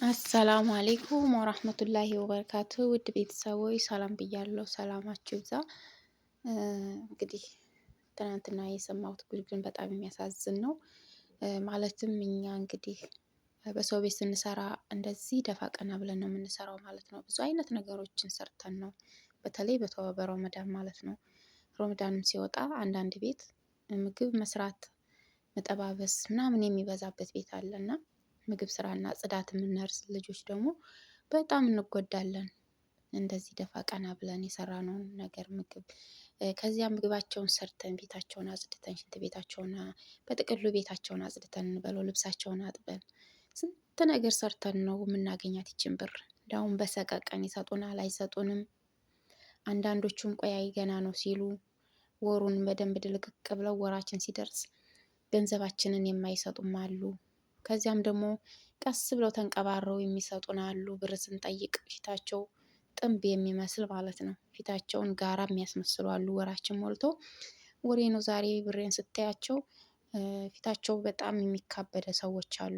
አሰላሙ አሌይኩም ወራህመቱላሂ ወበረካቱ። ውድ ቤተሰቦች ሰላም ብያለሁ። ሰላማችሁ ይብዛ። እንግዲህ ትናንትና የሰማሁት ጉድ ግን በጣም የሚያሳዝን ነው። ማለትም እኛ እንግዲህ በሰው ቤት ስንሰራ እንደዚህ ደፋ ቀና ብለን ነው የምንሰራው ማለት ነው። ብዙ አይነት ነገሮችን ሰርተን ነው፣ በተለይ በረመዳን ማለት ነው። ረመዳንም ሲወጣ አንዳንድ ቤት ምግብ መስራት መጠባበስ ምናምን የሚበዛበት ቤት አለና ምግብ ስራና ጽዳት የምንነርስ ልጆች ደግሞ በጣም እንጎዳለን። እንደዚህ ደፋ ቀና ብለን የሰራነውን ነገር ምግብ ከዚያ ምግባቸውን ሰርተን ቤታቸውን አጽድተን ሽንት ቤታቸውን በጥቅሉ ቤታቸውን አጽድተን እንበለው ልብሳቸውን አጥበን ስንት ነገር ሰርተን ነው የምናገኛት ይችን ብር። እንዲያውም በሰቀቀን ይሰጡናል አይሰጡንም። አንዳንዶቹም ቆያይ ገና ነው ሲሉ ወሩን በደንብ ድልቅቅ ብለው ወራችን ሲደርስ ገንዘባችንን የማይሰጡም አሉ። ከዚያም ደግሞ ቀስ ብለው ተንቀባረው የሚሰጡን አሉ። ብር ስንጠይቅ ፊታቸው ጥንብ የሚመስል ማለት ነው። ፊታቸውን ጋራ የሚያስመስሉ አሉ። ወራችን ሞልቶ ወሬ ነው ዛሬ ብሬን ስታያቸው ፊታቸው በጣም የሚካበደ ሰዎች አሉ።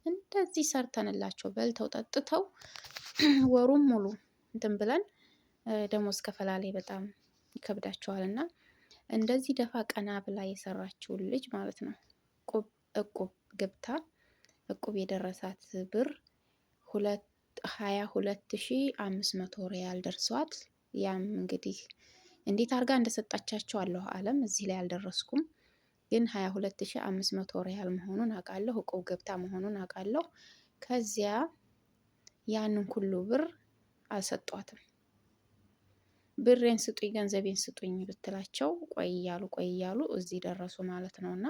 እንደዚህ ሰርተንላቸው በልተው ጠጥተው ወሩም ሙሉ እንትን ብለን ደሞዝ ከፈላለይ በጣም ይከብዳቸዋል። እና እንደዚህ ደፋ ቀና ብላ የሰራችውን ልጅ ማለት ነው እቁብ ገብታ እቁብ የደረሳት ብር 22,500 ሪያል ደርሷት። ያም እንግዲህ እንዴት አድርጋ እንደሰጣቻቸው አለሁ አለም እዚህ ላይ አልደረስኩም፣ ግን 22,500 ሪያል መሆኑን አውቃለሁ። እቁብ ገብታ መሆኑን አውቃለሁ። ከዚያ ያንን ሁሉ ብር አልሰጧትም። ብሬን ስጡኝ ገንዘቤን ስጡኝ ብትላቸው ቆይ እያሉ እዚህ ደረሱ ማለት ነው። እና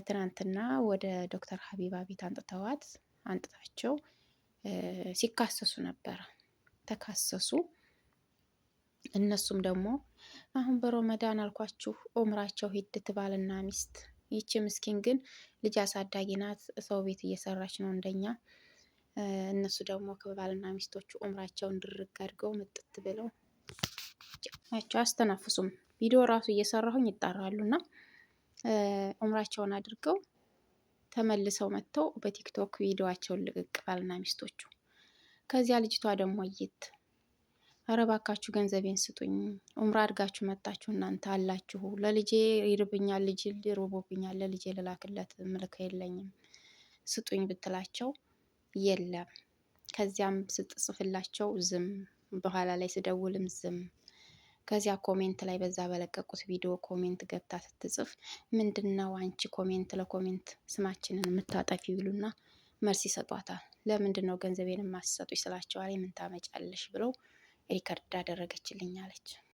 ትናንትና ወደ ዶክተር ሀቢባ ቤት አንጥታቸው ሲካሰሱ ነበረ። ተካሰሱ። እነሱም ደግሞ አሁን በረመዳን አልኳችሁ ኡምራቸው ሂድት ባልና ሚስት። ይቺ ምስኪን ግን ልጅ አሳዳጊ ናት፣ ሰው ቤት እየሰራች ነው እንደኛ። እነሱ ደግሞ ከባልና ሚስቶቹ ኡምራቸውን ድርግ አድርገው ምጥት ብለው ናቸው። አስተናፍሱም ቪዲዮ ራሱ እየሰራሁኝ ይጣራሉ። እና ኡምራቸውን አድርገው ተመልሰው መጥተው በቲክቶክ ቪዲዮአቸውን ልቅቅ ባልና ሚስቶቹ። ከዚያ ልጅቷ ደግሞ ኧረ እባካችሁ ገንዘቤን ስጡኝ፣ ኡምራ አድርጋችሁ መጣችሁ እናንተ አላችሁ፣ ለልጄ ይርብኛል፣ ልጅ ርቦብኛል፣ ለልጄ ልላክለት ምልክ የለኝም ስጡኝ ብትላቸው የለም። ከዚያም ስትጽፍላቸው ዝም፣ በኋላ ላይ ስደውልም ዝም። ከዚያ ኮሜንት ላይ በዛ በለቀቁት ቪዲዮ ኮሜንት ገብታ ስትጽፍ ምንድነው አንቺ ኮሜንት ለኮሜንት ስማችንን የምታጠፊ ይሉና መልስ ይሰጧታል። ለምንድነው ገንዘቤን የማትሰጡኝ ስላቸው ምን ታመጫለሽ ብለው ሪከርድ አደረገችልኝ አለች።